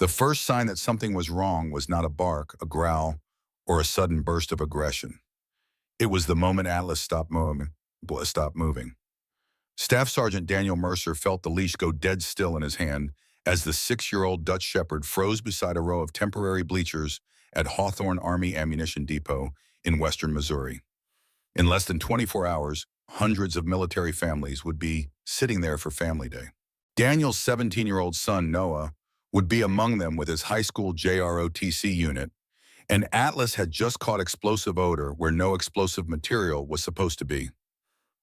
The first sign that something was wrong was not a bark, a growl, or a sudden burst of aggression. It was the moment Atlas stopped moving. Staff Sergeant Daniel Mercer felt the leash go dead still in his hand as the 6-year-old Dutch Shepherd froze beside a row of temporary bleachers at Hawthorne Army Ammunition Depot in western Missouri. In less than 24 hours, hundreds of military families would be sitting there for Family Day. Daniel's 17-year-old son, Noah, would be among them with his high school JROTC unit, and Atlas had just caught explosive odor where no explosive material was supposed to be.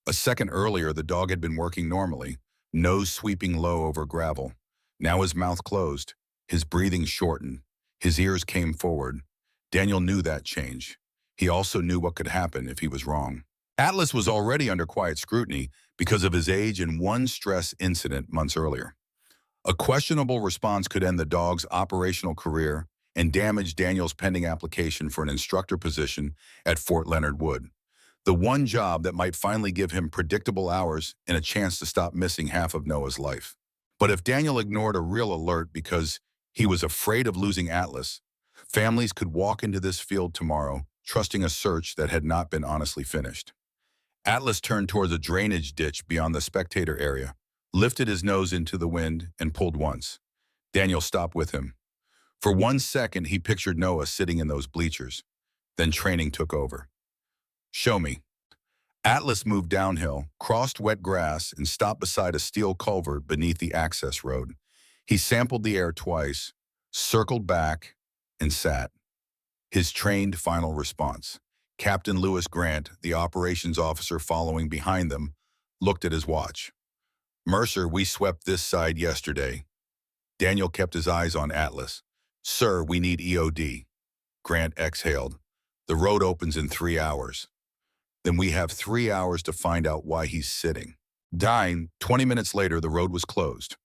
A second earlier, the dog had been working normally, nose sweeping low over gravel. Now his mouth closed, his breathing shortened, his ears came forward. Daniel knew that change. He also knew what could happen if he was wrong. Atlas was already under quiet scrutiny because of his age and one stress incident months earlier. A questionable response could end the dog's operational career and damage Daniel's pending application for an instructor position at Fort Leonard Wood, the one job that might finally give him predictable hours and a chance to stop missing half of Noah's life. But if Daniel ignored a real alert because he was afraid of losing Atlas, families could walk into this field tomorrow trusting a search that had not been honestly finished. Atlas turned towards a drainage ditch beyond the spectator area, lifted his nose into the wind, and pulled once. Daniel stopped with him. For 1 second, he pictured Noah sitting in those bleachers. Then training took over. "Show me." Atlas moved downhill, crossed wet grass, and stopped beside a steel culvert beneath the access road. He sampled the air twice, circled back, and sat. His trained final response. Captain Lewis Grant, the operations officer following behind them, looked at his watch. "Mercer, we swept this side yesterday." Daniel kept his eyes on Atlas. "Sir, we need EOD." Grant exhaled. "The road opens in 3 hours." "Then we have 3 hours to find out why he's sitting." 20 minutes later, the road was closed.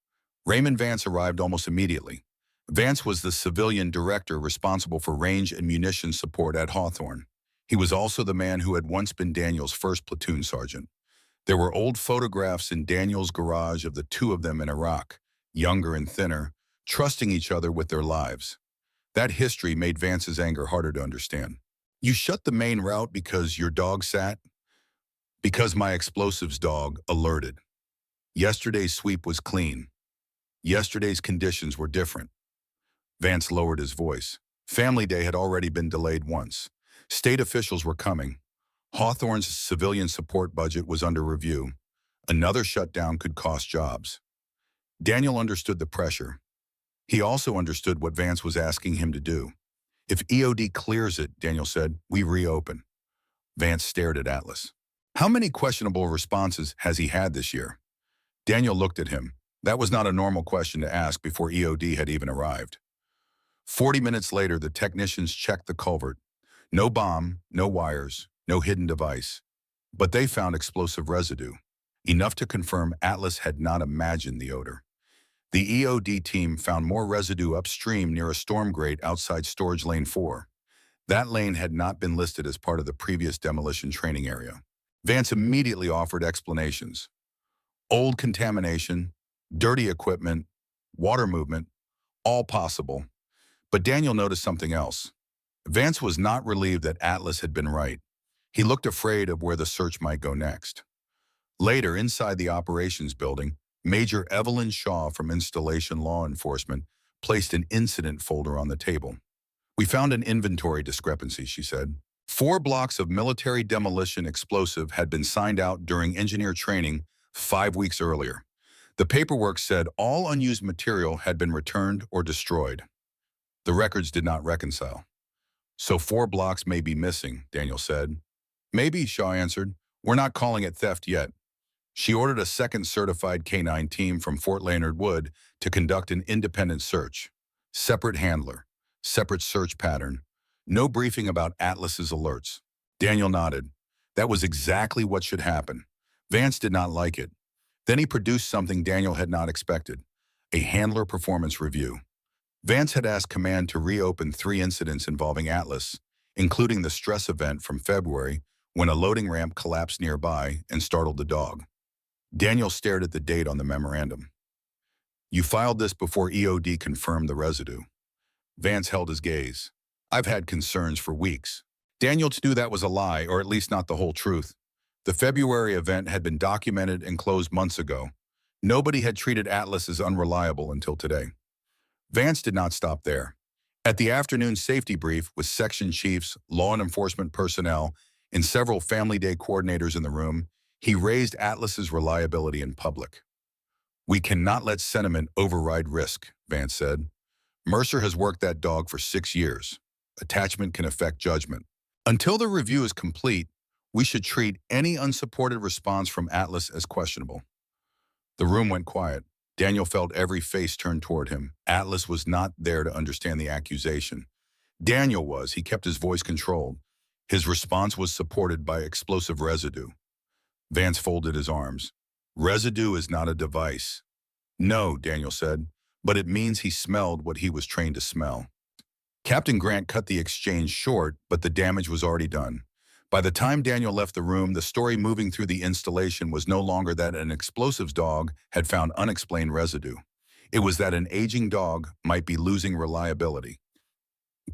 Raymond Vance arrived almost immediately. Vance was the civilian director responsible for range and munitions support at Hawthorne. He was also the man who had once been Daniel's first platoon sergeant. There were old photographs in Daniel's garage of the two of them in Iraq, younger and thinner, trusting each other with their lives. That history made Vance's anger harder to understand. "You shut the main route because your dog sat?" "Because my explosives dog alerted. Yesterday's sweep was clean. Yesterday's conditions were different." Vance lowered his voice. Family Day had already been delayed once. State officials were coming. Hawthorne's civilian support budget was under review. Another shutdown could cost jobs. Daniel understood the pressure. He also understood what Vance was asking him to do. "If EOD clears it," Daniel said, "we reopen." Vance stared at Atlas. "How many questionable responses has he had this year?" Daniel looked at him. That was not a normal question to ask before EOD had even arrived. 40 minutes later, the technicians checked the culvert. No bomb, no wires, no hidden device. But they found explosive residue, enough to confirm Atlas had not imagined the odor. The EOD team found more residue upstream near a storm grate outside Storage Lane 4. That lane had not been listed as part of the previous demolition training area. Vance immediately offered explanations. Old contamination, dirty equipment, water movement, all possible. But Daniel noticed something else. Vance was not relieved that Atlas had been right. He looked afraid of where the search might go next. Later, inside the operations building, Major Evelyn Shaw from Installation Law Enforcement placed an incident folder on the table. "We found an inventory discrepancy," she said. 4 blocks of military demolition explosive had been signed out during engineer training 5 weeks earlier. The paperwork said all unused material had been returned or destroyed. The records did not reconcile. "So 4 blocks may be missing," Daniel said. "Maybe," Shaw answered. "We're not calling it theft yet." She ordered a second certified K-9 team from Fort Leonard Wood to conduct an independent search. Separate handler, separate search pattern, no briefing about Atlas's alerts. Daniel nodded. That was exactly what should happen. Vance did not like it. Then he produced something Daniel had not expected, a handler performance review. Vance had asked command to reopen 3 incidents involving Atlas, including the stress event from February when a loading ramp collapsed nearby and startled the dog. Daniel stared at the date on the memorandum. You filed this before EOD confirmed the residue. Vance held his gaze. I've had concerns for weeks. Daniel knew that was a lie, or at least not the whole truth. The February event had been documented and closed months ago. Nobody had treated Atlas as unreliable until today. Vance did not stop there. At the afternoon safety brief with section chiefs, law enforcement personnel, and several family day coordinators in the room, he raised Atlas's reliability in public. We cannot let sentiment override risk, Vance said. Mercer has worked that dog for 6 years. Attachment can affect judgment. Until the review is complete, we should treat any unsupported response from Atlas as questionable. The room went quiet. Daniel felt every face turn toward him. Atlas was not there to understand the accusation. Daniel was. He kept his voice controlled. His response was supported by explosive residue. Vance folded his arms. Residue is not a device. No, Daniel said, but it means he smelled what he was trained to smell. Captain Grant cut the exchange short, but the damage was already done. By the time Daniel left the room, the story moving through the installation was no longer that an explosives dog had found unexplained residue. It was that an aging dog might be losing reliability.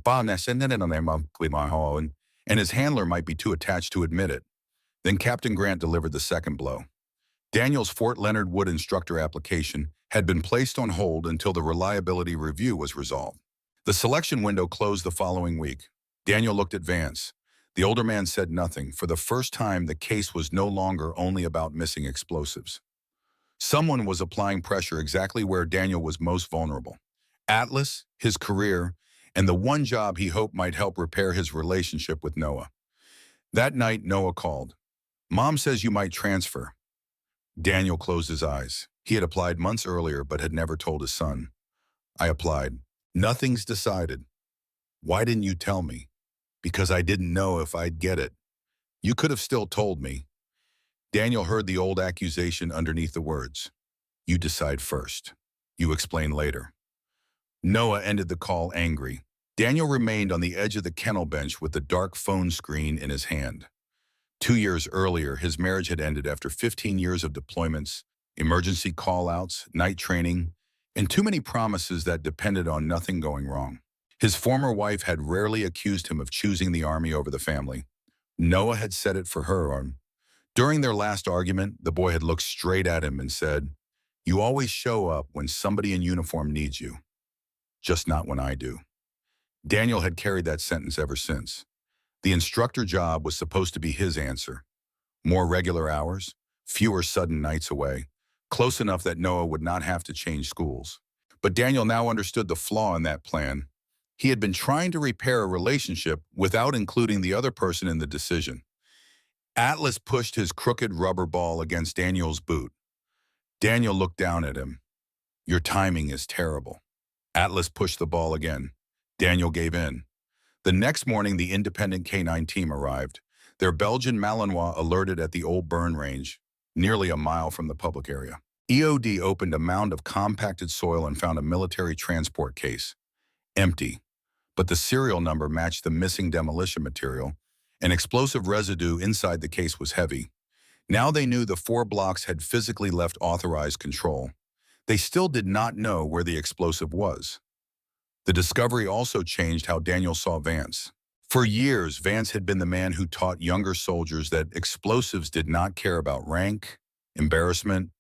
And his handler might be too attached to admit it. Then Captain Grant delivered the second blow. Daniel's Fort Leonard Wood instructor application had been placed on hold until the reliability review was resolved. The selection window closed the following week. Daniel looked at Vance. The older man said nothing. For the first time, the case was no longer only about missing explosives. Someone was applying pressure exactly where Daniel was most vulnerable. Atlas, his career, and the one job he hoped might help repair his relationship with Noah. That night, Noah called. Mom says you might transfer. Daniel closed his eyes. He had applied months earlier but had never told his son. I applied. Nothing's decided. Why didn't you tell me? Because I didn't know if I'd get it. You could have still told me. Daniel heard the old accusation underneath the words. You decide first. You explain later. Noah ended the call angry. Daniel remained on the edge of the kennel bench with the dark phone screen in his hand. 2 years earlier, his marriage had ended after 15 years of deployments, emergency call-outs, night training, and too many promises that depended on nothing going wrong. His former wife had rarely accused him of choosing the Army over the family. Noah had said it for her. During their last argument, the boy had looked straight at him and said, You always show up when somebody in uniform needs you, just not when I do. Daniel had carried that sentence ever since. The instructor job was supposed to be his answer. More regular hours, fewer sudden nights away, close enough that Noah would not have to change schools. But Daniel now understood the flaw in that plan. He had been trying to repair a relationship without including the other person in the decision. Atlas pushed his crooked rubber ball against Daniel's boot. Daniel looked down at him. Your timing is terrible. Atlas pushed the ball again. Daniel gave in. The next morning, the independent K-9 team arrived. Their Belgian Malinois alerted at the old burn range, nearly a mile from the public area. EOD opened a mound of compacted soil and found a military transport case. Empty. But the serial number matched the missing demolition material, and explosive residue inside the case was heavy. Now they knew the 4 blocks had physically left authorized control. They still did not know where the explosive was. The discovery also changed how Daniel saw Vance. For years, Vance had been the man who taught younger soldiers that explosives did not care about rank, embarrassment,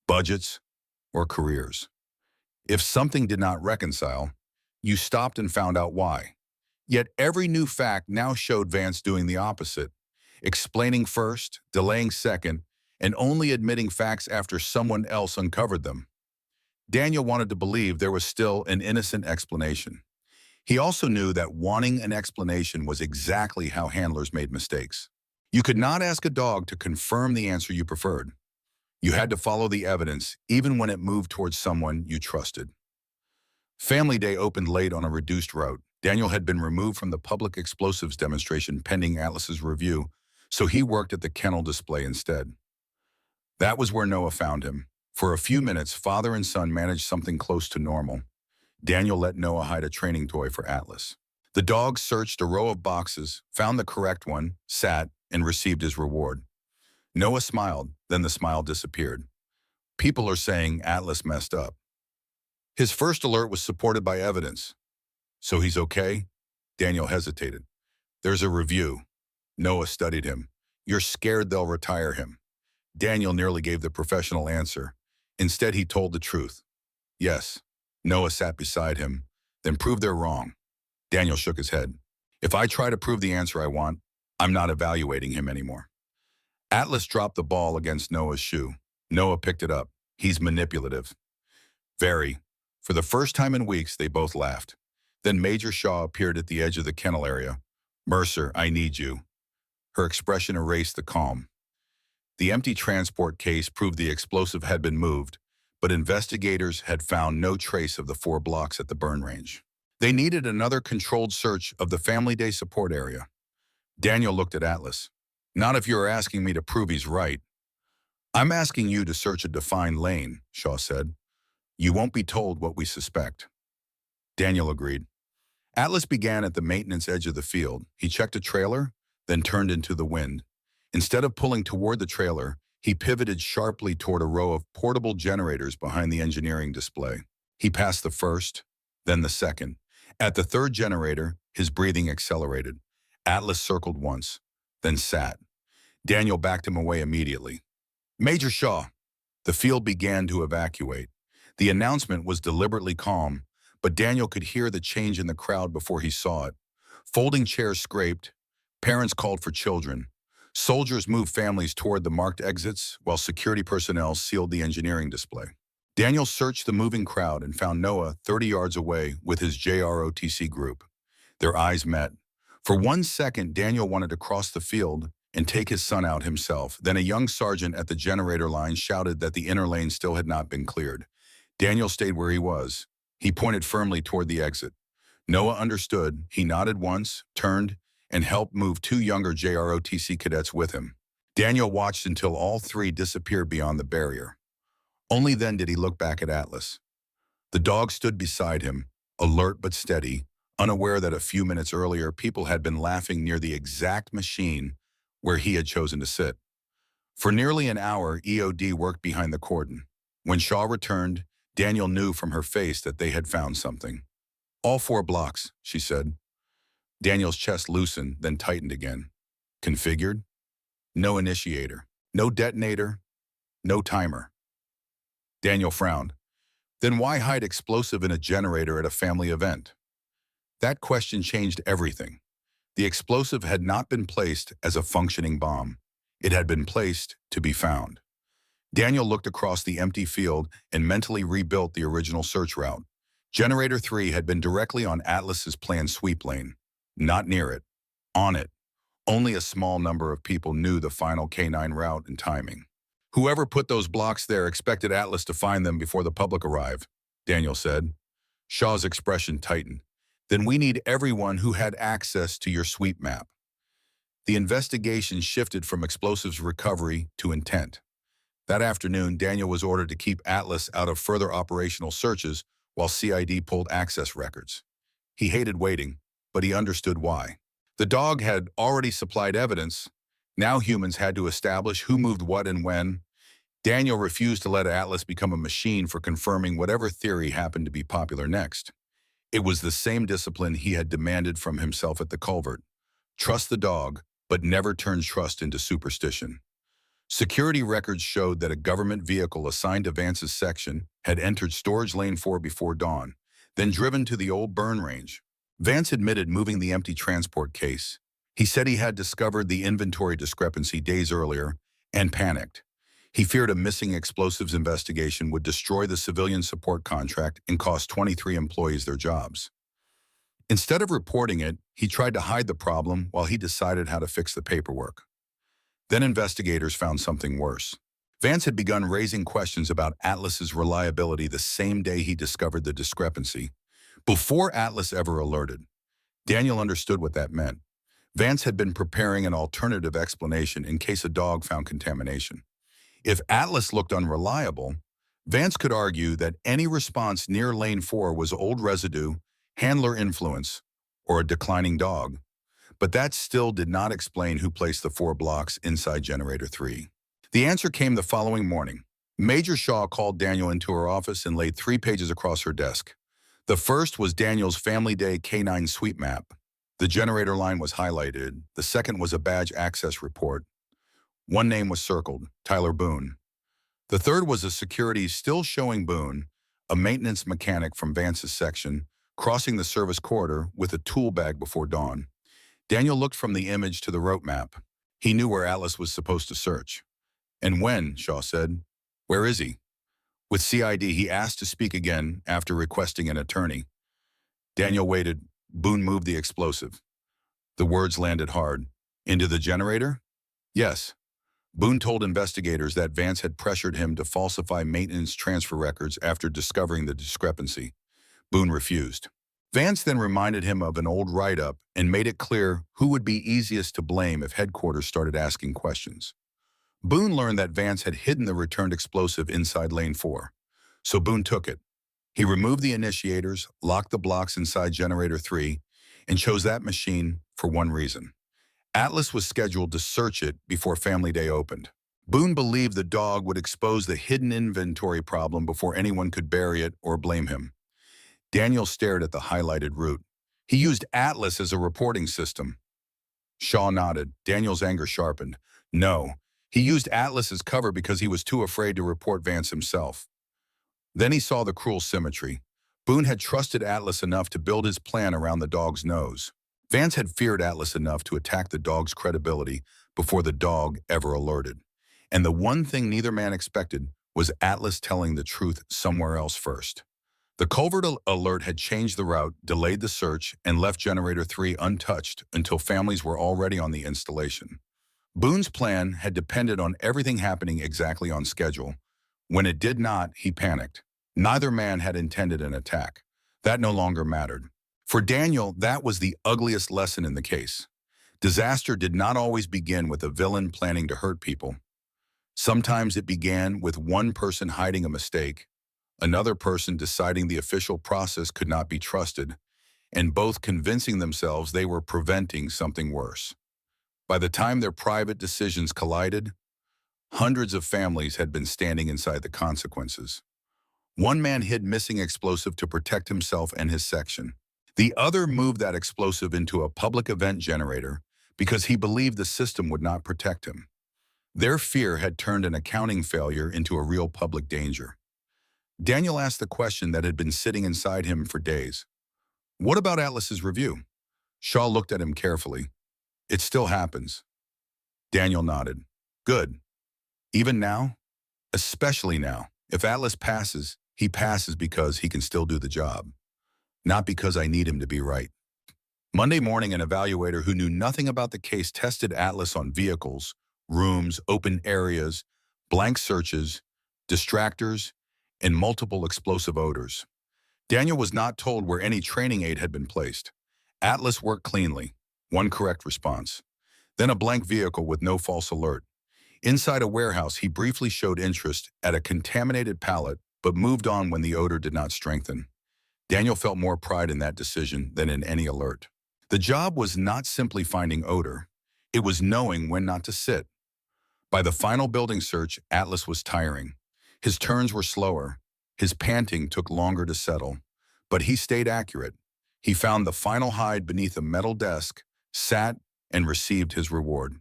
budgets, or careers. If something did not reconcile, you stopped and found out why. Yet every new fact now showed Vance doing the opposite, explaining first, delaying second, and only admitting facts after someone else uncovered them. Daniel wanted to believe there was still an innocent explanation. He also knew that wanting an explanation was exactly how handlers made mistakes. You could not ask a dog to confirm the answer you preferred. You had to follow the evidence, even when it moved towards someone you trusted. Family Day opened late on a reduced route. Daniel had been removed from the public explosives demonstration pending Atlas's review, so he worked at the kennel display instead. That was where Noah found him. For a few minutes, father and son managed something close to normal. Daniel let Noah hide a training toy for Atlas. The dog searched a row of boxes, found the correct one, sat, and received his reward. Noah smiled, then the smile disappeared. People are saying Atlas messed up. His first alert was supported by evidence. So he's okay? Daniel hesitated. There's a review. Noah studied him. You're scared they'll retire him. Daniel nearly gave the professional answer. Instead, he told the truth. Yes. Noah sat beside him. Then prove they're wrong. Daniel shook his head. If I try to prove the answer I want, I'm not evaluating him anymore. Atlas dropped the ball against Noah's shoe. Noah picked it up. He's manipulative. Very. For the first time in weeks, they both laughed. Then Major Shaw appeared at the edge of the kennel area. Mercer, I need you. Her expression erased the calm. The empty transport case proved the explosive had been moved, but investigators had found no trace of the 4 blocks at the burn range. They needed another controlled search of the Family Day support area. Daniel looked at Atlas. Not if you're asking me to prove he's right. I'm asking you to search a defined lane, Shaw said. You won't be told what we suspect. Daniel agreed. Atlas began at the maintenance edge of the field. He checked a trailer, then turned into the wind. Instead of pulling toward the trailer, he pivoted sharply toward a row of portable generators behind the engineering display. He passed the first, then the second. At the third generator, his breathing accelerated. Atlas circled once, then sat. Daniel backed him away immediately. Major Shaw. The field began to evacuate. The announcement was deliberately calm, but Daniel could hear the change in the crowd before he saw it. Folding chairs scraped. Parents called for children. Soldiers moved families toward the marked exits, while security personnel sealed the engineering display. Daniel searched the moving crowd and found Noah 30 yards away with his JROTC group. Their eyes met. For 1 second, Daniel wanted to cross the field and take his son out himself. Then a young sergeant at the generator line shouted that the inner lane still had not been cleared. Daniel stayed where he was. He pointed firmly toward the exit. Noah understood. He nodded once, turned, and helped move 2 younger JROTC cadets with him. Daniel watched until all 3 disappeared beyond the barrier. Only then did he look back at Atlas. The dog stood beside him, alert but steady, unaware that a few minutes earlier people had been laughing near the exact machine where he had chosen to sit. For nearly an hour, EOD worked behind the cordon. When Shaw returned, Daniel knew from her face that they had found something. All 4 blocks, she said. Daniel's chest loosened, then tightened again. Configured? No initiator. No detonator. No timer. Daniel frowned. Then why hide explosive in a generator at a family event? That question changed everything. The explosive had not been placed as a functioning bomb. It had been placed to be found. Daniel looked across the empty field and mentally rebuilt the original search route. Generator 3 had been directly on Atlas's planned sweep lane. Not near it. On it. Only a small number of people knew the final K9 route and timing. Whoever put those blocks there expected Atlas to find them before the public arrived, Daniel said. Shaw's expression tightened. Then we need everyone who had access to your sweep map. The investigation shifted from explosives recovery to intent. That afternoon, Daniel was ordered to keep Atlas out of further operational searches while CID pulled access records. He hated waiting, but he understood why. The dog had already supplied evidence. Now humans had to establish who moved what and when. Daniel refused to let Atlas become a machine for confirming whatever theory happened to be popular next. It was the same discipline he had demanded from himself at the culvert. Trust the dog, but never turn trust into superstition. Security records showed that a government vehicle assigned to Vance's section had entered storage lane 4 before dawn, then driven to the old burn range. Vance admitted moving the empty transport case. He said he had discovered the inventory discrepancy days earlier and panicked. He feared a missing explosives investigation would destroy the civilian support contract and cost 23 employees their jobs. Instead of reporting it, he tried to hide the problem while he decided how to fix the paperwork. Then investigators found something worse. Vance had begun raising questions about Atlas's reliability the same day he discovered the discrepancy. Before Atlas ever alerted, Daniel understood what that meant. Vance had been preparing an alternative explanation in case a dog found contamination. If Atlas looked unreliable, Vance could argue that any response near lane 4 was old residue, handler influence, or a declining dog. But that still did not explain who placed the 4 blocks inside Generator 3. The answer came the following morning. Major Shaw called Daniel into her office and laid 3 pages across her desk. The first was Daniel's Family Day K9 sweep map. The generator line was highlighted. The second was a badge access report. One name was circled, Tyler Boone. The third was a security still showing Boone, a maintenance mechanic from Vance's section, crossing the service corridor with a tool bag before dawn. Daniel looked from the image to the route map. He knew where Atlas was supposed to search. And when, Shaw said. Where is he? With CID, he asked to speak again after requesting an attorney. Daniel waited. Boone moved the explosive. The words landed hard. Into the generator? Yes. Boone told investigators that Vance had pressured him to falsify maintenance transfer records after discovering the discrepancy. Boone refused. Vance then reminded him of an old write-up and made it clear who would be easiest to blame if headquarters started asking questions. Boone learned that Vance had hidden the returned explosive inside Lane 4, so Boone took it. He removed the initiators, locked the blocks inside Generator 3, and chose that machine for one reason. Atlas was scheduled to search it before Family Day opened. Boone believed the dog would expose the hidden inventory problem before anyone could bury it or blame him. Daniel stared at the highlighted route. He used Atlas as a reporting system. Shaw nodded. Daniel's anger sharpened. No, he used Atlas as cover because he was too afraid to report Vance himself. Then he saw the cruel symmetry. Boone had trusted Atlas enough to build his plan around the dog's nose. Vance had feared Atlas enough to attack the dog's credibility before the dog ever alerted. And the one thing neither man expected was Atlas telling the truth somewhere else first. The culvert alert had changed the route, delayed the search, and left Generator 3 untouched until families were already on the installation. Boone's plan had depended on everything happening exactly on schedule. When it did not, he panicked. Neither man had intended an attack. That no longer mattered. For Daniel, that was the ugliest lesson in the case. Disaster did not always begin with a villain planning to hurt people. Sometimes it began with one person hiding a mistake, another person deciding the official process could not be trusted, and both convincing themselves they were preventing something worse. By the time their private decisions collided, hundreds of families had been standing inside the consequences. One man hid missing explosive to protect himself and his section. The other moved that explosive into a public event generator because he believed the system would not protect him. Their fear had turned an accounting failure into a real public danger. Daniel asked the question that had been sitting inside him for days. What about Atlas's review? Shaw looked at him carefully. It still happens. Daniel nodded. Good. Even now? Especially now. If Atlas passes, he passes because he can still do the job. Not because I need him to be right. Monday morning, an evaluator who knew nothing about the case tested Atlas on vehicles, rooms, open areas, blank searches, distractors, and multiple explosive odors. Daniel was not told where any training aid had been placed. Atlas worked cleanly. One correct response. Then a blank vehicle with no false alert. Inside a warehouse, he briefly showed interest at a contaminated pallet, but moved on when the odor did not strengthen. Daniel felt more pride in that decision than in any alert. The job was not simply finding odor. It was knowing when not to sit. By the final building search, Atlas was tiring. His turns were slower. His panting took longer to settle. But he stayed accurate. He found the final hide beneath a metal desk, sat, and received his reward.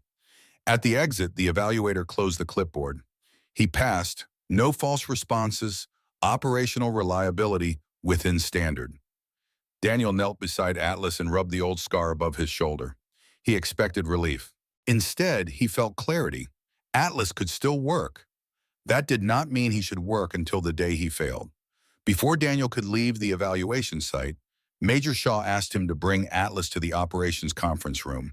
At the exit, the evaluator closed the clipboard. He passed, no false responses, operational reliability within standard. Daniel knelt beside Atlas and rubbed the old scar above his shoulder. He expected relief. Instead, he felt clarity. Atlas could still work. That did not mean he should work until the day he failed. Before Daniel could leave the evaluation site, Major Shaw asked him to bring Atlas to the operations conference room.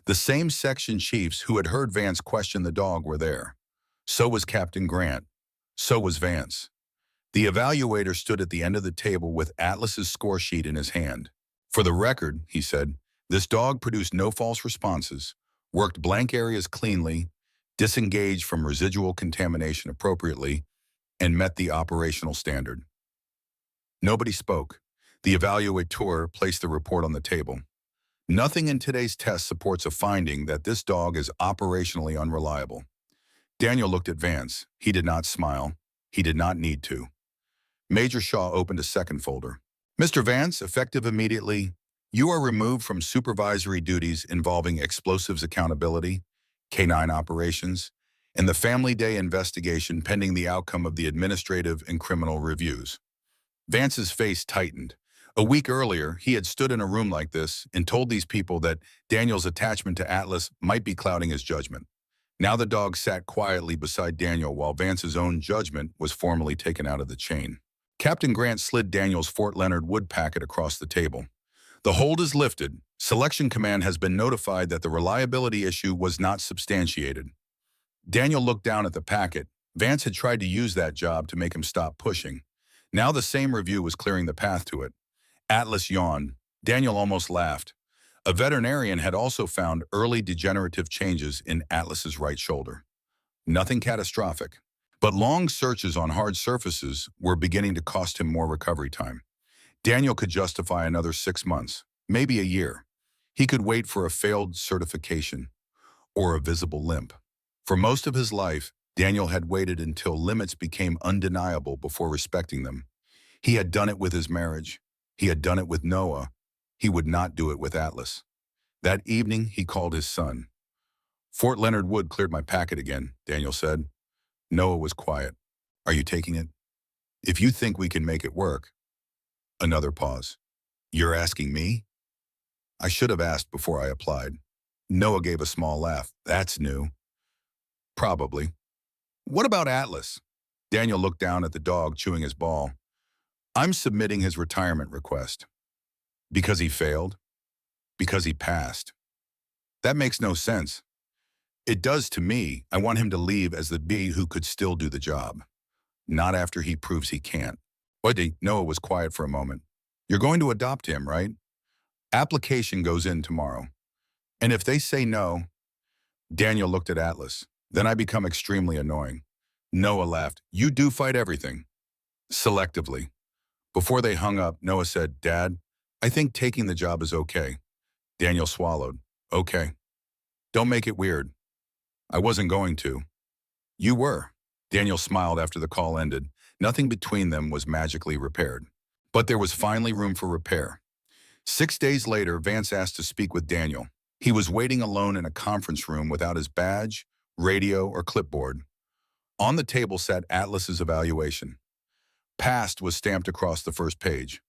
The same section chiefs who had heard Vance question the dog were there. So was Captain Grant. So was Vance. The evaluator stood at the end of the table with Atlas's score sheet in his hand. For the record, he said, this dog produced no false responses, worked blank areas cleanly, disengaged from residual contamination appropriately, and met the operational standard. Nobody spoke. The evaluator placed the report on the table. Nothing in today's test supports a finding that this dog is operationally unreliable. Daniel looked at Vance. He did not smile. He did not need to. Major Shaw opened a second folder. Mr. Vance, effective immediately, you are removed from supervisory duties involving explosives accountability, K-9 operations, and the Family Day investigation pending the outcome of the administrative and criminal reviews. Vance's face tightened. A week earlier, he had stood in a room like this and told these people that Daniel's attachment to Atlas might be clouding his judgment. Now the dog sat quietly beside Daniel while Vance's own judgment was formally taken out of the chain. Captain Grant slid Daniel's Fort Leonard Wood packet across the table. The hold is lifted. Selection Command has been notified that the reliability issue was not substantiated. Daniel looked down at the packet. Vance had tried to use that job to make him stop pushing. Now the same review was clearing the path to it. Atlas yawned. Daniel almost laughed. A veterinarian had also found early degenerative changes in Atlas's right shoulder. Nothing catastrophic, but long searches on hard surfaces were beginning to cost him more recovery time. Daniel could justify another 6 months, maybe a year. He could wait for a failed certification or a visible limp. For most of his life, Daniel had waited until limits became undeniable before respecting them. He had done it with his marriage. He had done it with Noah. He would not do it with Atlas. That evening, he called his son. Fort Leonard Wood cleared my packet again, Daniel said. Noah was quiet. Are you taking it? If you think we can make it work. Another pause. You're asking me? I should have asked before I applied. Noah gave a small laugh. That's new. Probably. What about Atlas? Daniel looked down at the dog chewing his ball. I'm submitting his retirement request. Because he failed? Because he passed? That makes no sense. It does to me. I want him to leave as the bee who could still do the job. Not after he proves he can't. Noah was quiet for a moment. You're going to adopt him, right? Application goes in tomorrow. And if they say no, Daniel looked at Atlas. Then I become extremely annoying. Noah laughed. You do fight everything. Selectively. Before they hung up, Noah said, Dad, I think taking the job is okay. Daniel swallowed. Okay. Don't make it weird. I wasn't going to. You were. Daniel smiled after the call ended. Nothing between them was magically repaired. But there was finally room for repair. 6 days later, Vance asked to speak with Daniel. He was waiting alone in a conference room without his badge, radio, or clipboard. On the table sat Atlas's evaluation. Passed was stamped across the first page.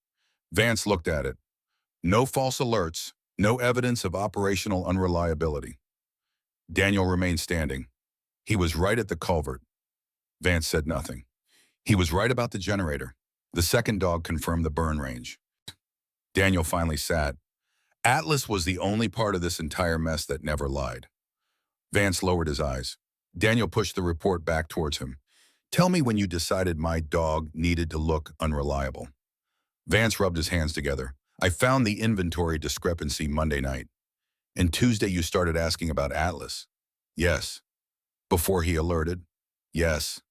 Vance looked at it. No false alerts, no evidence of operational unreliability. Daniel remained standing. He was right at the culvert. Vance said nothing. He was right about the generator. The second dog confirmed the burn range. Daniel finally sat. Atlas was the only part of this entire mess that never lied. Vance lowered his eyes. Daniel pushed the report back towards him. Tell me when you decided my dog needed to look unreliable. Vance rubbed his hands together. I found the inventory discrepancy Monday night. And Tuesday you started asking about Atlas. Yes. Before he alerted? Yes.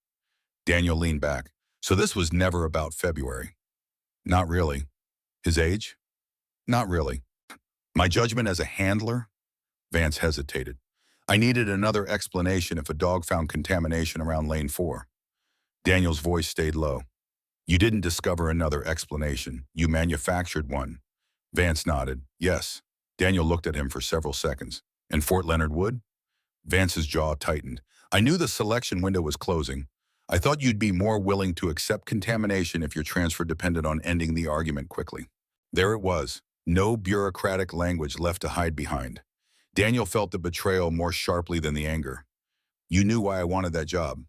Daniel leaned back. So this was never about February. Not really. His age? Not really. My judgment as a handler? Vance hesitated. I needed another explanation if a dog found contamination around lane 4. Daniel's voice stayed low. You didn't discover another explanation. You manufactured one. Vance nodded. Yes. Daniel looked at him for several seconds. And Fort Leonard Wood? Vance's jaw tightened. I knew the selection window was closing. I thought you'd be more willing to accept contamination if your transfer depended on ending the argument quickly. There it was. No bureaucratic language left to hide behind. Daniel felt the betrayal more sharply than the anger. You knew why I wanted that job.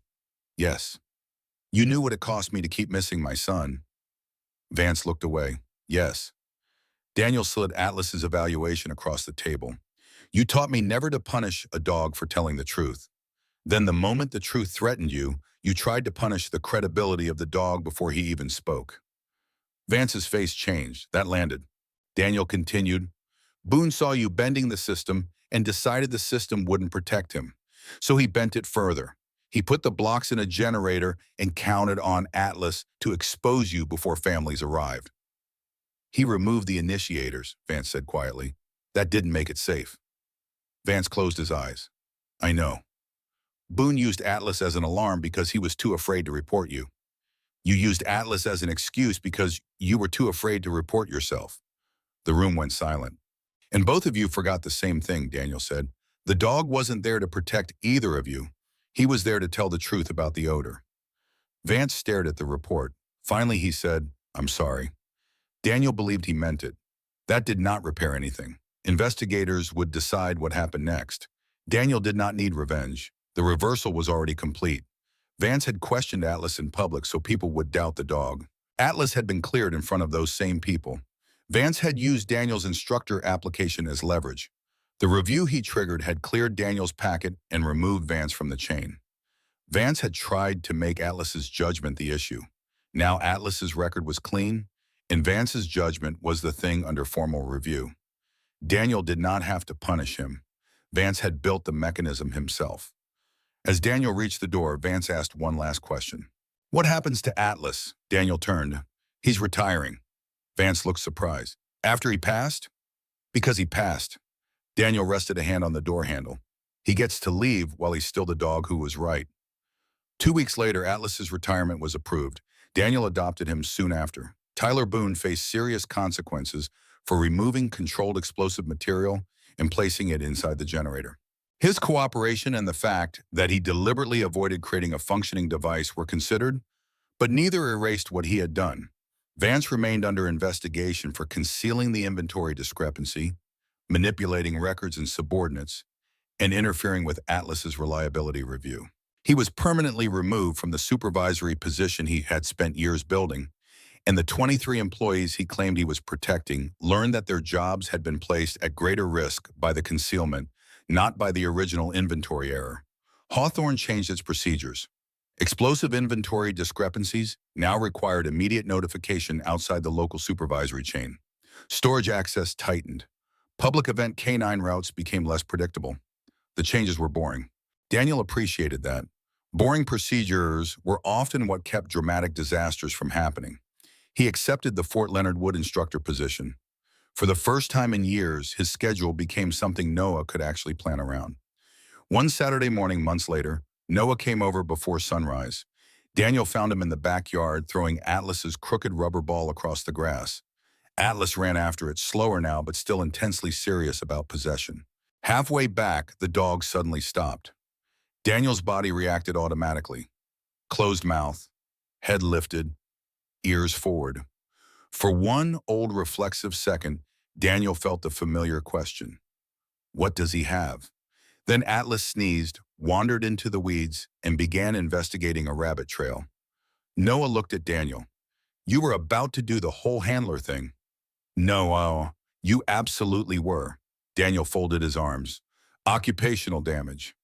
Yes. You knew what it cost me to keep missing my son. Vance looked away. Yes. Daniel slid Atlas's evaluation across the table. You taught me never to punish a dog for telling the truth. Then the moment the truth threatened you, you tried to punish the credibility of the dog before he even spoke. Vance's face changed. That landed. Daniel continued. Boone saw you bending the system and decided the system wouldn't protect him. So he bent it further. He put the blocks in a generator and counted on Atlas to expose you before families arrived. He removed the initiators, Vance said quietly. That didn't make it safe. Vance closed his eyes. I know. Boone used Atlas as an alarm because he was too afraid to report you. You used Atlas as an excuse because you were too afraid to report yourself. The room went silent. And both of you forgot the same thing, Daniel said. The dog wasn't there to protect either of you. He was there to tell the truth about the odor. Vance stared at the report. Finally, he said, "I'm sorry." Daniel believed he meant it. That did not repair anything. Investigators would decide what happened next. Daniel did not need revenge. The reversal was already complete. Vance had questioned Atlas in public so people would doubt the dog. Atlas had been cleared in front of those same people. Vance had used Daniel's instructor application as leverage. The review he triggered had cleared Daniel's packet and removed Vance from the chain. Vance had tried to make Atlas's judgment the issue. Now Atlas's record was clean, and Vance's judgment was the thing under formal review. Daniel did not have to punish him. Vance had built the mechanism himself. As Daniel reached the door, Vance asked one last question. "What happens to Atlas?" Daniel turned. "He's retiring." Vance looked surprised. "After he passed?" "Because he passed." Daniel rested a hand on the door handle. "He gets to leave while he's still the dog who was right." 2 weeks later, Atlas's retirement was approved. Daniel adopted him soon after. Tyler Boone faced serious consequences for removing controlled explosive material and placing it inside the generator. His cooperation and the fact that he deliberately avoided creating a functioning device were considered, but neither erased what he had done. Vance remained under investigation for concealing the inventory discrepancy, manipulating records and subordinates, and interfering with Atlas's reliability review. He was permanently removed from the supervisory position he had spent years building, and the 23 employees he claimed he was protecting learned that their jobs had been placed at greater risk by the concealment, not by the original inventory error. Hawthorne changed its procedures. Explosive inventory discrepancies now required immediate notification outside the local supervisory chain. Storage access tightened. Public event K9 routes became less predictable. The changes were boring. Daniel appreciated that. Boring procedures were often what kept dramatic disasters from happening. He accepted the Fort Leonard Wood instructor position. For the first time in years, his schedule became something Noah could actually plan around. One Saturday morning, months later, Noah came over before sunrise. Daniel found him in the backyard throwing Atlas's crooked rubber ball across the grass. Atlas ran after it, slower now but still intensely serious about possession. Halfway back, the dog suddenly stopped. Daniel's body reacted automatically. Closed mouth, head lifted, ears forward. For one old reflexive second, Daniel felt the familiar question. What does he have? Then Atlas sneezed, wandered into the weeds, and began investigating a rabbit trail. Noah looked at Daniel. "You were about to do the whole handler thing." "No, you absolutely were." Daniel folded his arms. "Occupational damage."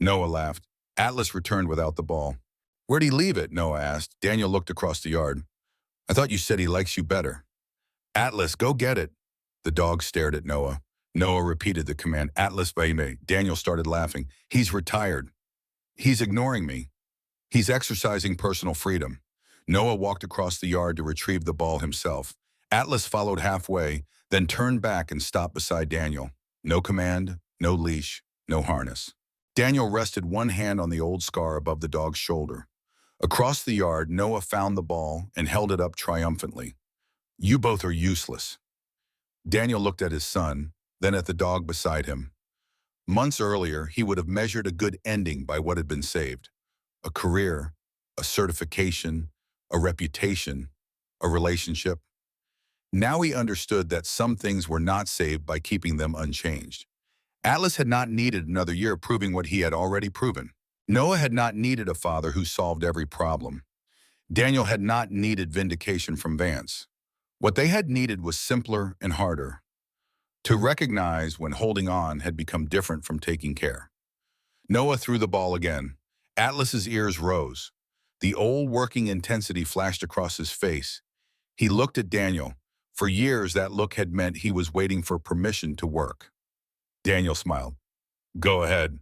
Noah laughed. Atlas returned without the ball. "Where'd he leave it?" Noah asked. Daniel looked across the yard. "I thought you said he likes you better." "Atlas, go get it." The dog stared at Noah. Noah repeated the command, "Atlas, baby." Daniel started laughing. "He's retired. He's ignoring me. He's exercising personal freedom." Noah walked across the yard to retrieve the ball himself. Atlas followed halfway, then turned back and stopped beside Daniel. No command, no leash, no harness. Daniel rested one hand on the old scar above the dog's shoulder. Across the yard, Noah found the ball and held it up triumphantly. "You both are useless." Daniel looked at his son, then at the dog beside him. Months earlier, he would have measured a good ending by what had been saved. A career, a certification, a reputation, a relationship. Now he understood that some things were not saved by keeping them unchanged. Atlas had not needed another year proving what he had already proven. Noah had not needed a father who solved every problem. Daniel had not needed vindication from Vance. What they had needed was simpler and harder. To recognize when holding on had become different from taking care. Noah threw the ball again. Atlas's ears rose. The old working intensity flashed across his face. He looked at Daniel. For years, that look had meant he was waiting for permission to work. Daniel smiled. "Go ahead."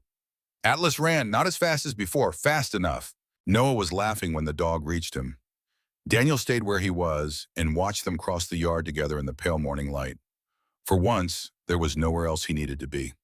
Atlas ran, not as fast as before, fast enough. Noah was laughing when the dog reached him. Daniel stayed where he was and watched them cross the yard together in the pale morning light. For once, there was nowhere else he needed to be.